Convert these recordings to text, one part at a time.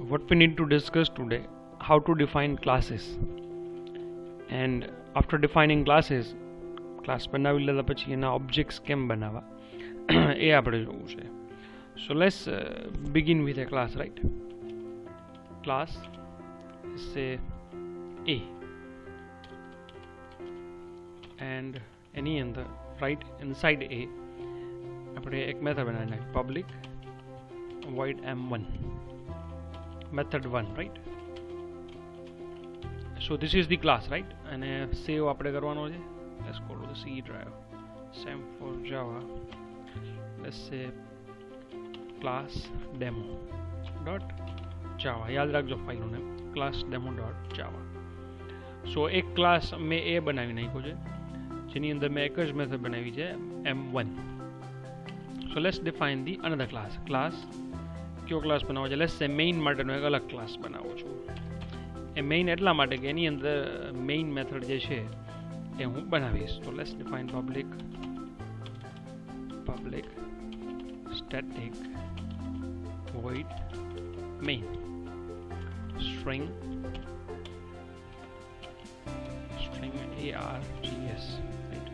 what we need to discuss today, how to define classes. And after defining classes, class બનાવી લીધા પછી એના objects કેમ બનાવવા એ આપણે જોવું છે. So let's begin with a class, right? Class is say A, and any other, right? Inside A આપણે એક method બનાવવાની, public void m1, method 1, right? So this is the class, right? And save આપણે કરવાનો છે. Let's go to the C drive, same for Java. Let's say class demo dot java, યાદ રાખજો ફાઇલનું નામ class demo dot java. So એક class મેં એ બનાવી નાખ્યો છે જેની અંદર મેં એક જ મેથડ બનાવી છે m1. So let's define the another class. Class કયો ક્લાસ બનાવવો છે? Let's say main માટેનો એક અલગ ક્લાસ બનાવું છું. એ મેઇન એટલા માટે કે એની અંદર મેઇન મેથડ જે છે એ હું બનાવીશ. So let's define public static void main string args, right?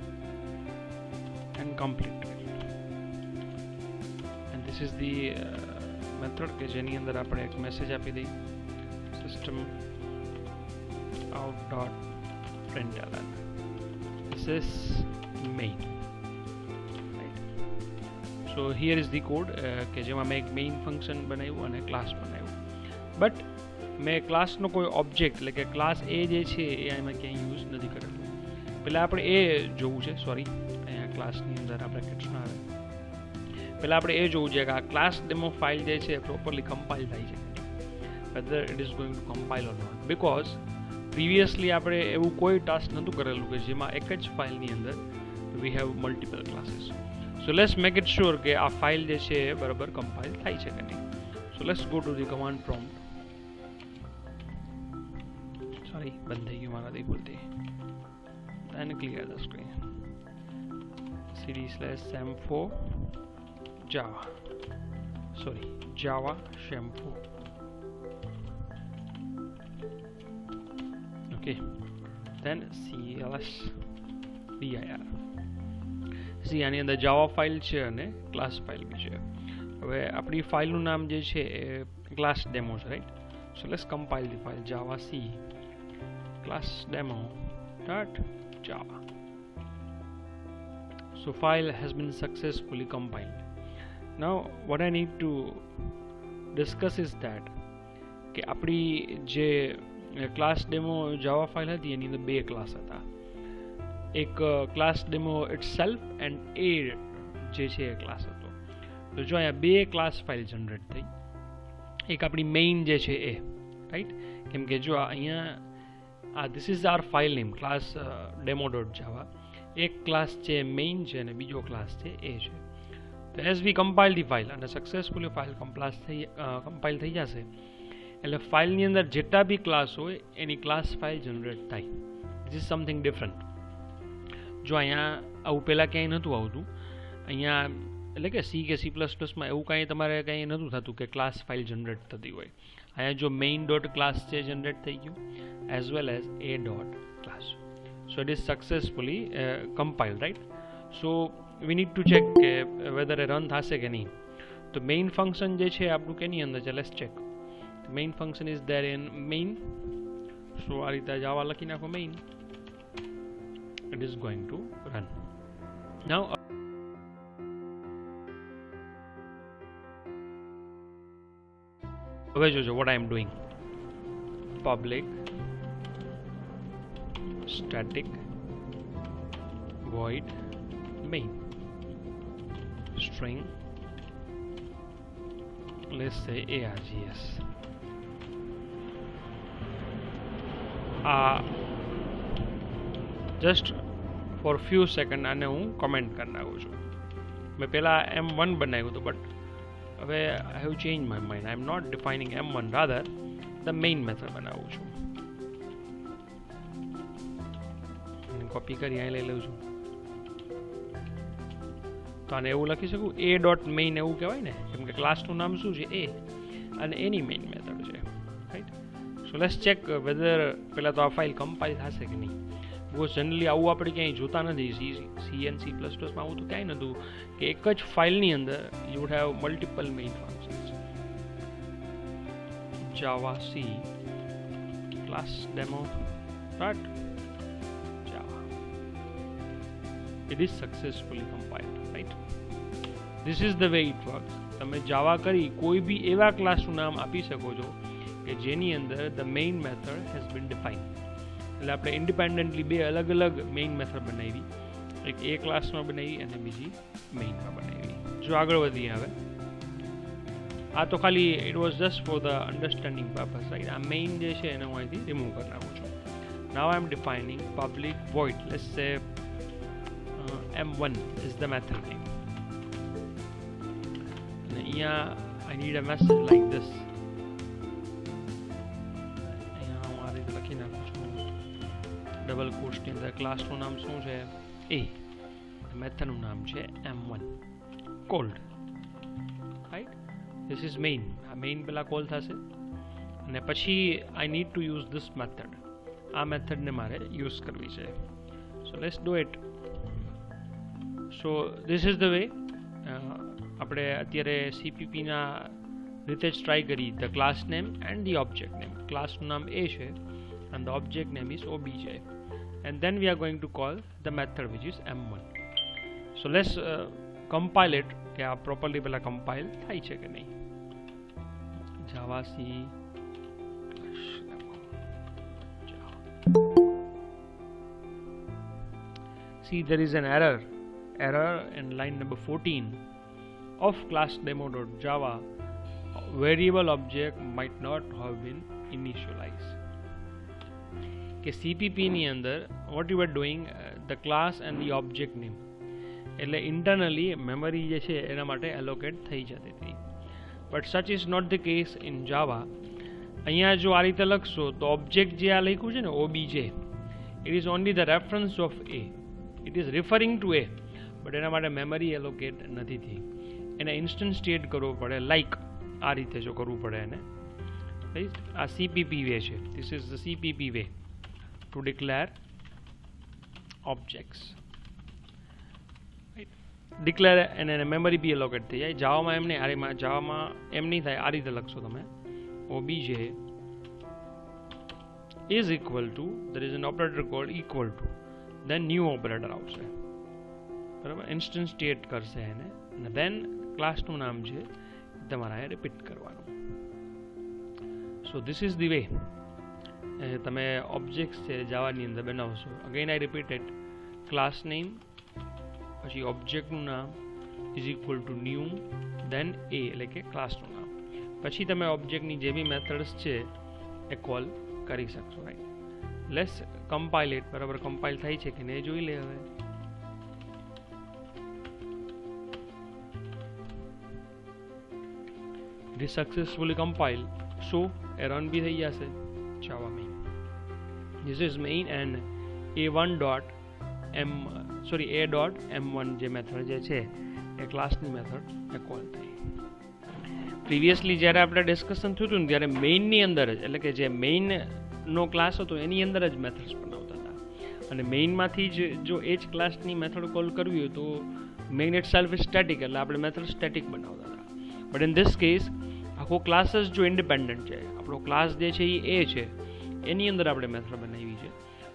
And complete. And this is the method કે જેની અંદર આપણે એક મેસેજ આપી દઈએ, system out dot println. This is main, right? So here is the code કે જેમાં મેં એક main function બનાવ્યું અને class બનાવ્યું. But મેં ક્લાસનો કોઈ ઓબ્જેક્ટ એટલે કે ક્લાસ એ જે છે એ આમાં ક્યાંય યુઝ નથી કરેલું. પહેલાં આપણે એ જોવું છે, સોરી અહીંયા ક્લાસની અંદર આ બ્રેકેટ્સ ના આવે. પહેલાં આપણે એ જોવું છે કે આ ક્લાસ ડેમો ફાઇલ જે છે પ્રોપરલી કમ્પાઇલ થાય છે, whether it is going to compile or not, because previously આપણે એવું કોઈ ટાસ્ક નહોતું કરેલું કે જેમાં એક જ ફાઇલની અંદર we have multiple classes. So let's make it sure કે આ ફાઇલ જે છે એ બરાબર કમ્પાઇલ થાય છે કે નહીં. So let's go to the command prompt. Sorry, બંધ થઈ ગયું મારાથી ભૂલથી. And clear the screen. cd/sam4 java, sorry, java shampoo. Okay, then clsdir. See, આની અંદર જાવા ફાઇલ છે અને ક્લાસ ફાઇલ બી છે. હવે આપણી ફાઇલનું નામ જે છે એ ક્લાસ ડેમો છે, right? So let's compile the file java c class demo dot java. So file has been successfully compiled. Now what I need to discuss is that કે આપણી જે ક્લાસ ડેમો જાવા ફાઇલ હતી એની અંદર બે class હતા. એક class demo itself and એ જે છે એ ક્લાસ હતો. તો જો અહીંયા બે ક્લાસ ફાઇલ જનરેટ થઈ. એક આપણી મેઇન જે છે એ, રાઈટ? કેમ કે જો અહીંયા this is our file name class demo.java. એક ક્લાસ છે મેઇન છે અને બીજો ક્લાસ છે એ છે. તો as we compile the file અને સક્સેસફુલી ફાઇલ કમ્પાઇલ થઈ જશે એટલે ફાઇલની અંદર જેટલા બી ક્લાસ હોય એની ક્લાસ ફાઇલ જનરેટ થાય. This is something different. જો અહીંયા આવું પહેલાં ક્યાંય નહોતું આવતું. અહીંયા એટલે કે સી કે C++માં એવું કાંઈ તમારે કાંઈ નહોતું થતું કે ક્લાસ ફાઇલ જનરેટ થતી હોય. અહીંયા જો મેઇન ડોટ ક્લાસ છે જનરેટ થઈ ગયું, as well as a dot class. So it is successfully compiled, right? So we need to check whether a run thase ke nahi. So main function je che apnu keની અંદર છે, let's check. The main function is there in main. So આ રીતે java લખી નાખો main, it is going to run. Now હવે જોજો what I am doing. Public static void main string, let's say args. Just for few seconds આને હું comment કરી નાખું છું. મેં પહેલાં m1 બનાવ્યું હતું, બટ હવે I have changed my mind. I am not defining m1, rather the main method બનાવું છું. કોપી કરી અહીં લઈ લઉં છું. તો આને એવું લખી શકું a ડોટ મેઇન એવું કહેવાય ને, કેમ કે ક્લાસનું નામ શું છે એ અને એની મેઇન મેથડ છે. Right. So let's check whether પહેલાં તો આ ફાઇલ કમ્પાઇલ થશે કે નહીં. બિકોઝ જનરલી આવું આપણે ક્યાંય જોતા નથી. સી એન્ડ સી પ્લસ પ્લસમાં આવું તો ક્યાંય નહોતું કે એક જ ફાઇલની અંદર you would have multiple main functions. Java C class demo dot Java. It is successfully compiled, right? This is the way it works. તમે જાવા કરી કોઈ બી એવા ક્લાસનું નામ આપી શકો છો કે જેની અંદર the main method has been defined. એટલે આપણે ઇન્ડિપેન્ડન્ટલી બે અલગ અલગ મેઇન મેથડ બનાવી, એક એ ક્લાસમાં બનાવી અને બીજી મેઇનમાં બનાવી. જો આગળ વધીએ હવે. આ તો ખાલી it was just for the understanding purpose, right. આ મેઇન જે છે એને હું અહીંથી રિમૂવ કરી નાખું છું. નાઉ આઈ એમ ડિફાઇનિંગ પબ્લિક વોઇડ. લેટ્સ સે m1 is the method name. And here I need a message like this. અહીંયા હું આ રીતે લખી નાખું છું ડબલ કોટ્સની અંદર. ક્લાસનું નામ શું છે? A. મેથડનું નામ છે m1 called, right. This is main. આ મેઇન પહેલાં કોલ થશે અને પછી I need to use this method. આ મેથડને મારે યુઝ કરવી છે. So let's do it. So this is the way. આપણે અત્યારે સીપીપીના રીતે જ ટ્રાય કરી. The class name and the object name. ક્લાસનું નામ એ છે and the object name is obj, and then we are going to call the method which is m1. So let's compile it. કે આ પ્રોપરલી પહેલાં compile થાય છે કે નહીં. જાવા C see there is an error in line number 14 of class demo.java. variable object might not have been initialized. કે CPP ની અંદર what you are doing, the class and the object name, એટલે internally memory જે છે એના માટે allocate થઈ જતી હતી. But such is not the case in Java. અહીંયા જો આ રીતે લખશો તો ઓબ્જેક્ટ જે આ લખ્યું છે ને OBJ, it is only the reference of A. It is referring to A, but એના માટે મેમરી એલોકેટ નથી થઈ. એને ઇન્સ્ટન્ટિએટ કરવો પડે, લાઈક આ રીતે જો કરવું પડે એને. આ CPP વે છે. This is the CPP way to declare objects. Declare અને મેમરી બી એલોકેટ થઈ જાય. જાવામાં એમ નહીં, આમાં જાવામાં એમ નહીં થાય. આ રીતે લખશો તમે OBJ is equal to, there is an operator called equal to, then new operator આવશે, બરાબર. ઇન્સ્ટન્ટિએટ કરશે એને અને then ક્લાસનું નામ છે તમારે રિપીટ કરવાનું. So this is the way તમે ઓબ્જેક્ટ્સ છે જાવાની અંદર બનાવશો. Again I repeated, class name પછી ઓબ્જેક્ટનું નામ is equal to new then A, એટલે કે ક્લાસનું નામ. પછી તમે ઓબ્જેક્ટની જે બી મેથડ્સ છે એ કોલ કરી શકશો, રાઈટ. Let's compile it. બરાબર કમ્પાઇલ થાય છે કે નહીં જોઈ લે હવે. It is successfully compile. So એ રન બી થઈ જશે Java main. This is main and a.m1 જે મેથડ જે છે એ ક્લાસની મેથડ એ કોલ થઈ. પ્રીવિયસલી જ્યારે આપણે ડિસ્કશન થયું હતું ને ત્યારે મેઇનની અંદર જ, એટલે કે જે મેઇનનો ક્લાસ હતો એની અંદર જ મેથડ્સ બનાવતા હતા. અને મેઇનમાંથી જ જો એ જ ક્લાસની મેથડ કોલ કરવી હોય તો main it self is static, એટલે આપણે મેથડ સ્ટેટિક બનાવતા હતા. બટ ઇન ધીસ કેસ આખો ક્લાસ જ જો ઇન્ડિપેન્ડન્ટ છે, આપણો ક્લાસ જે છે એ છે, એની અંદર આપણે મેથડ બનાવી છે.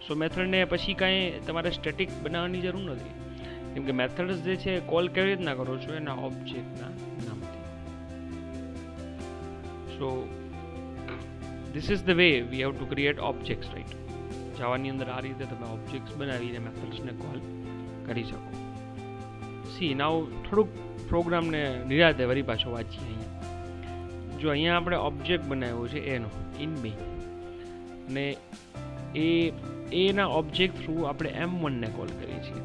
સો મેથડને પછી કાંઈ તમારે સ્ટેટિક બનાવવાની જરૂર નથી, કેમ કે મેથડ્સ જે છે કોલ કેવી રીતના કરો છો એના ઓબ્જેક્ટના નામથી. So this is the way we have to create objects, right. જાવાની અંદર આ રીતે તમે ઓબ્જેક્ટ્સ બનાવીને મેથડ્સને કોલ કરી શકો. સી નાવ થોડુંક પ્રોગ્રામને નિરાતે વળી પાછો વાંચીએ. અહીંયા જો અહીંયા આપણે ઓબ્જેક્ટ બનાવ્યો છે એનો ઇન મેઇન, અને એના ઓબ્જેક્ટ થ્રુ આપણે m1ને કોલ કરીએ છીએ.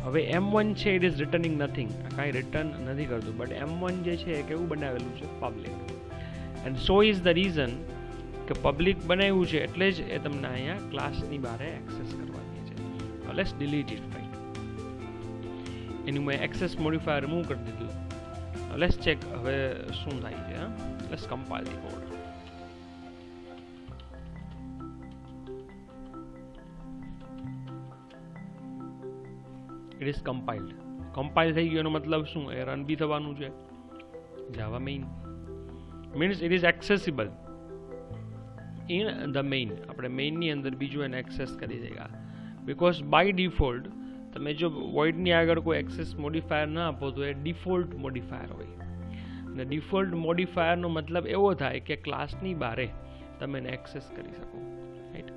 હવે m1 છે ઇટ ઇઝ રિટર્નિંગ નથિંગ, કાંઈ રિટર્ન નથી કરતું. બટ m1 જે છે એ કેવું બનાવેલું છે? Public. And so is the reason કે પબ્લિક બનાવ્યું છે એટલે જ એ તમને અહીંયા ક્લાસની બહાર એક્સેસ કરવાની છે. Let's delete it, right. એનું મેં એક્સેસ મોડિફાયર રિમૂવ કરી દીધું. લેટ્સ ચેક હવે શું થાય છે. Let's compile the code. It is કમ્પાઇલ્ડ. Compile થઈ ગયો એનો મતલબ શું? એ રન બી થવાનું છે. Java main means it is accessible in the main. આપણે મેઇનની અંદર બીજું એને એક્સેસ કરી દેગા. બિકોઝ બાય ડિફોલ્ટ તમે જો વોઇડની આગળ કોઈ એક્સેસ મોડિફાયર ના આપો તો એ ડિફોલ્ટ મોડિફાયર હોય. અને ડિફોલ્ટ મોડિફાયરનો મતલબ એવો થાય કે ક્લાસની બારે તમે એને એક્સેસ કરી શકો, રાઈટ.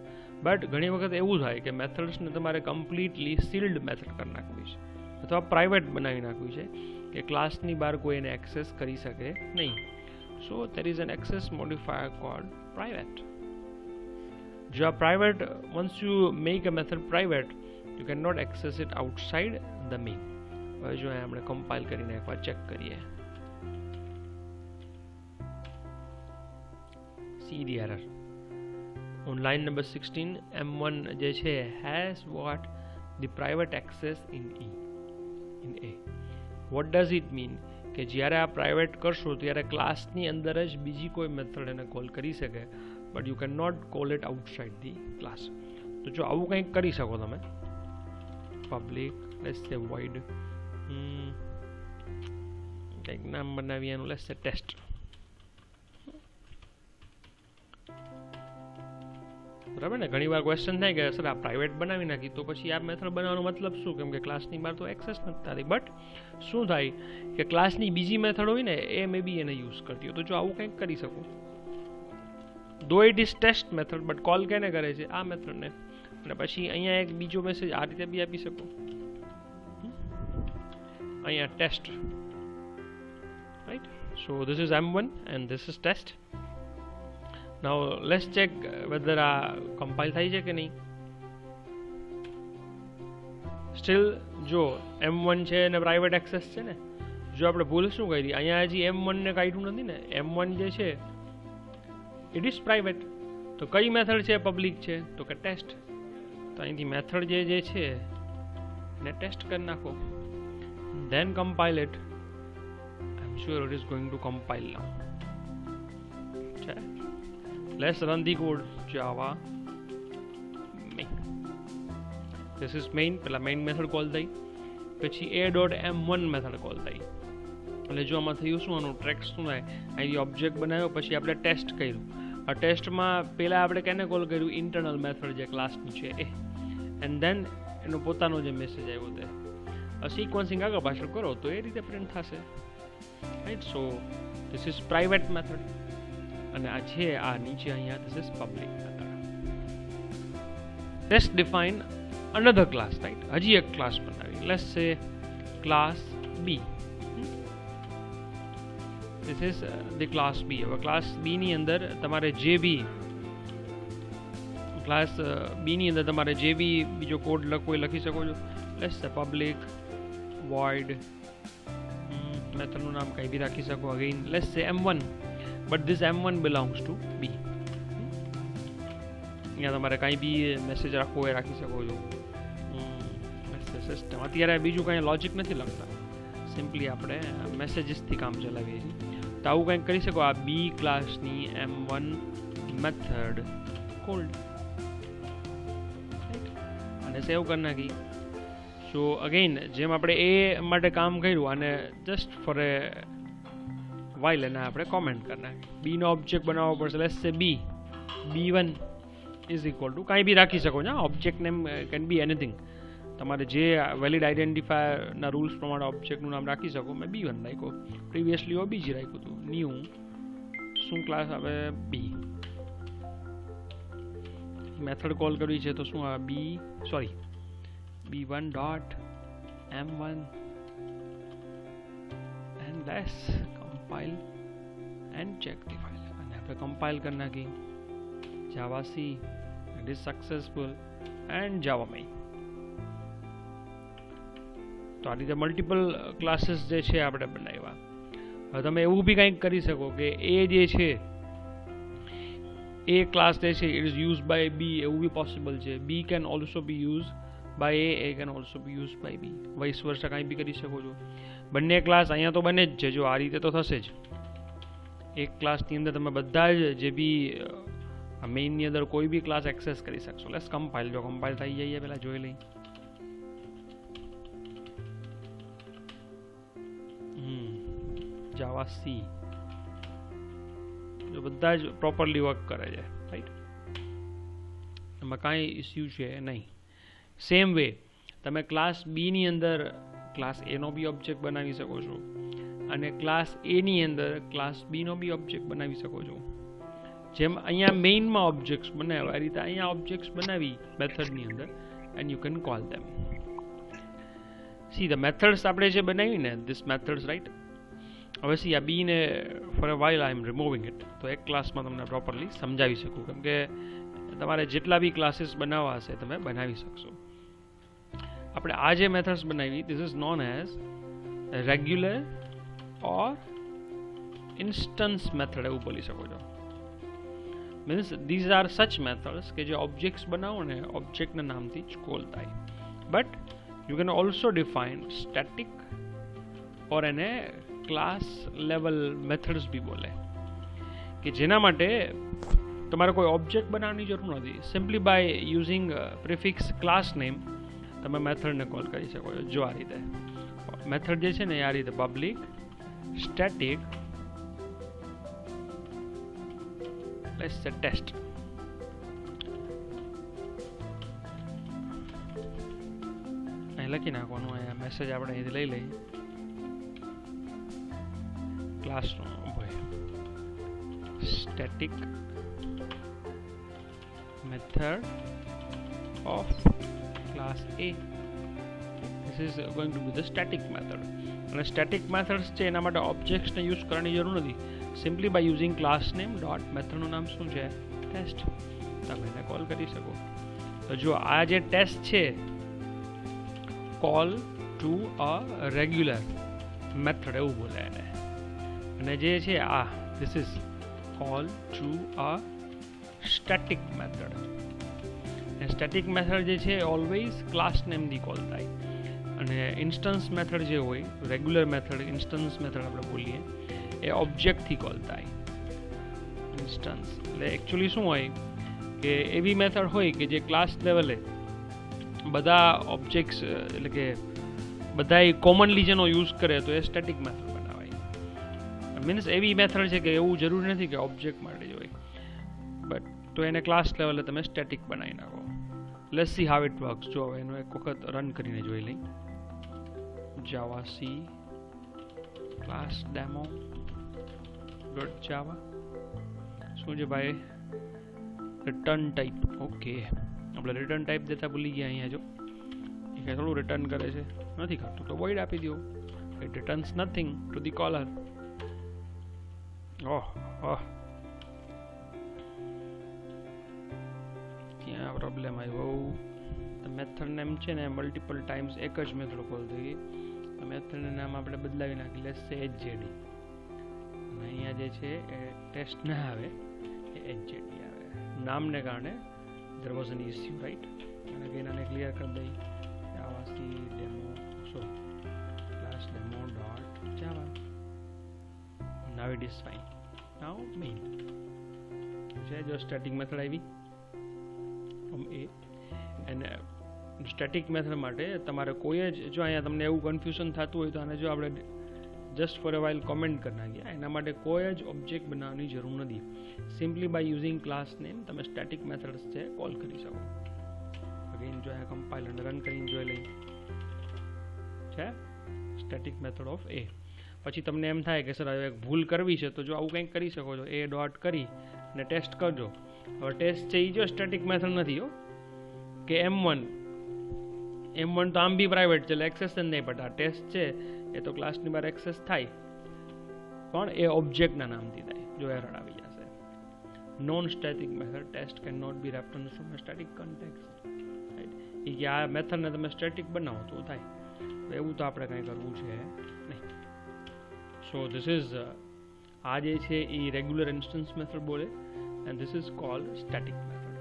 બટ ઘણી વખત એવું થાય કે મેથડ્સને તમારે કમ્પ્લીટલી સીલ્ડ મેથડ કરી નાખવી છે અથવા પ્રાઇવેટ બનાવી નાખવી છે કે ક્લાસની બહાર કોઈ એને એક્સેસ કરી શકે નહીં. સો there is an access modifier called private. જો આ private, once you make a method private, you cannot access it outside the main. હવે જો આપણે કમ્પાઇલ કરીને એકવાર ચેક કરીએ. See the error on line number 16. M1 જે છે has what the private access in A. What does it mean? કે જ્યારે આ પ્રાઇવેટ કરશો ત્યારે ક્લાસની અંદર જ બીજી કોઈ મેથડ એને કોલ કરી શકે, but you can not call it outside the class. તો જો આવું કંઈક કરી શકો તમે, પબ્લિક લેટ્સ સે વોઇડ કંઈક નામ બનાવી એનું, લેટ્સ સે ટેસ્ટ. બરાબર ને? ઘણી વાર ક્વેશ્ચન થાય કે સર આ પ્રાઇવેટ બનાવી નાખી તો પછી આ મેથડ બનાવવાનો મતલબ શું? કેમ કે ક્લાસની બહાર તો એક્સેસ નથી થતી. બટ શું થાય કે ક્લાસની બીજી મેથડ હોય ને એ મે બી એને યુઝ કરતી હોય. તો જો આવું કંઈક કરી શકો, though it is test method, but call કેને કરે છે? આ મેથડને. અને પછી અહીંયા એક બીજો મેસેજ આ રીતે બી આપી શકો, અહીંયા test, right. So this is M1 and this is test. Now let's check whether આ કમ્પાઇલ થાય છે કે નહીં. સ્ટીલ જો M1 છે ને પ્રાઇવેટ એક્સેસ છે ને, જો આપણે ભૂલ શું કરી, અહીંયા હજી M1 ને કાઢ્યું નથી ને. M1 જે છે ઇટ ઇઝ પ્રાઇવેટ. તો કઈ મેથડ છે પબ્લિક છે? તો કે ટેસ્ટ. તો અહીંથી મેથડ જે છે એને ટેસ્ટ કરી નાખો, then compile it. I'm sure it is going to compile now. Okay. Let's run the code. Java main. This is main. પહેલા main method કોલ થઈ, પછી a.m1 method કોલ થઈ. એટલે જો આમાં થયું શું, આનું ટ્રેક શું થાય, અહીંથી ઓબ્જેક્ટ બનાવ્યો, પછી આપણે ટેસ્ટ કર્યું. આ ટેસ્ટમાં પહેલાં આપણે કેને કોલ કર્યું? ઇન્ટરનલ મેથડ જે ક્લાસની છે એ. એન્ડ દેન એનો પોતાનો જે મેસેજ આવ્યો તે સિક્વન્સિંગ આગળ પાછળ કરો તો એ રીતે પ્રિન્ટ થશે, right. So this is private method અને આ છે આ નીચે અહીંયા this is public method. Let's define another class, right. હજી એક ક્લાસ બનાવી. Let's say class B. This is the class B. હવે ક્લાસ બી ની અંદર તમારે જે બી ક્લાસ બી ની અંદર તમારે જે બી બીજો કોડ લખવો એ લખી શકો છો. લેટ્સ સે પબ્લિક void મેથડનું નામ કંઈ બી રાખી શકો. અગેન લેટ્સ સે M1, but this M1 belongs to B. અહીંયા તમારે કાંઈ બી મેસેજ રાખવો એ રાખી શકો છો. સિસ્ટમ અત્યારે બીજું કાંઈ લોજિક નથી લખતા, સિમ્પલી આપણે મેસેજીસથી કામ ચલાવીએ છીએ. તો આવું કંઈક કરી શકો. આ બી ક્લાસની M1 મેથડ કોલ્ડ અને સેવ કરી નાખી. સો અગેન જેમ આપણે એ માટે કામ કર્યું અને જસ્ટ ફોર એ વાઇલ એને આપણે કોમેન્ટ કરી નાખી. બીનો ઓબ્જેક્ટ બનાવવો પડશે. લેટ્સ સે B1 ઇઝ ઇક્વલ ટુ કાંઈ બી રાખી શકો છો. Object name can be anything. તમારે જે વેલિડ આઈડેન્ટિફાયરના રૂલ્સ પ્રમાણે ઓબ્જેક્ટનું નામ રાખી શકો. મેં B1 રાખ્યો, પ્રીવિયસલી OBJ રાખ્યું હતું. ન્યૂ શું ક્લાસ આવે? બી. મેથડ કોલ કરવી છે તો શું આવે? B1 dot M1 and let's compile and check the file. અને આપણે કમ્પાઇલ કરી નાખી. Java C, it is successful, and Java main. તો આ રીતે મલ્ટિપલ ક્લાસીસ જે છે આપણે બનાવ્યા. હવે તમે એવું બી કંઈક કરી શકો કે એ જે છે એ ક્લાસ જે છે it is use by B, એવું બી પોસિબલ છે. B can also be use by A can also be use by B, vice versa કાંઈ બી કરી શકો છો. બંને ક્લાસ અહીંયા તો બને જ છે. જો આ રીતે તો થશે જ. એક ક્લાસની અંદર તમે બધા જ જે બી મેઇનની અંદર કોઈ બી ક્લાસ એક્સેસ કરી શકશો. Let's compile. જો કમ્પાઇલ થઈ જઈએ પહેલાં જોઈ લઈ. જાવા સી જો બધા જ પ્રોપરલી વર્ક કરે છે, રાઈટ, એમાં કાંઈ ઇસ્યુ છે નહીં. સેમ વે તમે ક્લાસ બી ની અંદર ક્લાસ એ નો બી ઓબ્જેક્ટ બનાવી શકો છો અને ક્લાસ એ ની અંદર ક્લાસ બી નો બી ઓબ્જેક્ટ બનાવી શકો છો. જેમ અહીંયા મેઇનમાં ઓબ્જેક્ટ્સ બનાવ્યા, આ રીતે અહીંયા ઓબ્જેક્ટ્સ બનાવી મેથડની અંદર and you can call them. See the methods આપણે જે બનાવી ને ધીસ મેથડ્સ, રાઈટ. હવે સી આ બી ને for a while I am removing it, તો એક ક્લાસમાં તમને પ્રોપરલી સમજાવી શકું, કેમ કે તમારે જેટલા બી ક્લાસીસ બનાવવા હશે તમે બનાવી શકશો. આપણે આ જે મેથડ્સ બનાવી this is known as regular or instance method એવું બોલી શકો છો. મીન્સ ધીઝ આર સચ મેથડ્સ કે જે ઓબ્જેક્ટ્સ બનાવો ને ઓબ્જેક્ટના નામથી જ કોલ થાય. But you can also define static or એને ક્લાસ લેવલ મેથડ્સ બી બોલે, કે જેના માટે તમારે કોઈ ઓબ્જેક્ટ બનાવવાની જરૂર નથી. Simply by using prefix class name તમે મેથડને કોલ કરી શકો છો. જો આ રીતે મેથડ જે છે ને આ રીતે પબ્લિક સ્ટેટિક લેટ્સ સે ટેસ્ટ, અહીં લખી નાખવાનું. અહીંયા મેસેજ આપણે અહીંથી લઈ લઈએ ક્લાસનો static method of class A. This is going to be the static method. અને static methods છે એના માટે ઓબ્જેક્ટ્સ ને યુઝ કરવાની જરૂર નથી. Simply by using class name dot મેથડનું નામ શું છે ટેસ્ટ, તમે એને કોલ કરી શકો. તો જો આ જે ટેસ્ટ છે call to a regular method એવું બોલે એને, અને જે છે આ this is call to a static method. Static method જે છે ઓલવેઝ ક્લાસ નેમથી કોલ થાય, અને ઇન્સ્ટન્સ મેથડ જે હોય રેગ્યુલર મેથડ ઇન્સ્ટન્સ મેથડ આપણે બોલીએ એ ઓબ્જેક્ટથી કોલ થાય. ઇન્સ્ટન્સ એટલે એકચ્યુઅલી શું હોય કે એવી મેથડ હોય કે જે ક્લાસ લેવલે બધા ઓબ્જેક્ટ્સ એટલે કે બધા કોમનલી જેનો યુઝ કરે તો એ સ્ટેટિક મેથડ બનાવાય. મીન્સ એવી મેથડ છે કે એવું જરૂરી નથી કે ઓબ્જેક્ટ માટે જ હોય, બટ તો એને ક્લાસ લેવલે તમે સ્ટેટિક બનાવી નાખો. Let's see how it works. જો હવે એનો એક વખત રન કરીને જોઈ લઈ. જાવા સી ક્લાસ ડેમો ડોટ જાવા શું છે ભાઈ, રિટર્ન ટાઈપ. ઓકે, આપણે રિટર્ન ટાઈપ દેતા ભૂલી ગયા. અહીંયા જો એ કંઈ થોડું રિટર્ન કરે છે, નથી કરતું તો વોઇડ આપી દો. It returns nothing to the caller. Oh oh, ત્યાં પ્રોબ્લેમ આવ્યો. મેથડ નેમ છે ને મલ્ટિપલ ટાઈમ્સ એક જ મેથડ કોલ થઈ ગઈ. મેથડનું નામ આપણે બદલાવી નાખી, લેટ્સ સે HJD. અને અહીંયા જે છે એ ટેસ્ટ ના આવે, એ HJD આવે. નામને કારણે there was an issue, right? અને again આને ક્લિયર કરી દઈ. java c demo class demo dot java. Now it is fine. Now main છે જો સ્ટેટિક મેથડ આવી from A, અને સ્ટેટિક મેથડ માટે તમારે કોઈ જ જો અહીંયા તમને એવું કન્ફ્યુઝન થતું હોય તો આને જો આપણે just four a while comment કરી નાખીએ. એના માટે કોઈ જ ઓબ્જેક્ટ બનાવવાની જરૂર નથી. Simply by using class name તમે સ્ટેટિક મેથડ્સ છે કોલ કરી શકો. અગેન જો આ કમ્પાઇલ અને રન કરીને જોઈ લઈએ છે સ્ટેટિક મેથડ ઓફ A. પછી તમને એમ થાય કે સર હવે એક ભૂલ કરવી છે તો જો આવું કંઈક કરી શકો છો, A ડોટ કરી અને ટેસ્ટ કરજો. હવે ટેસ્ટ છે એ જો સ્ટેટિક મેથડ નથી હો, કે M1 તો આમ બી પ્રાઇવેટ છે એટલે એક્સેસ જ નહીં, બટ આ ટેસ્ટ છે એ તો ક્લાસની બહાર એક્સેસ થાય પણ એ ઓબ્જેક્ટના નામથી થાય. જો એરર આવી જશે. Non static method test can not be reference from a static context, right. એ કે આ મેથડને તમે સ્ટેટિક બનાવો તો થાય, એવું તો આપણે કંઈ કરવું છે નહીં. સો ધીસ ઇઝ આ જે છે એ રેગ્યુલર ઇન્સ્ટન્સ મેથડ બોલે, and this is called static method.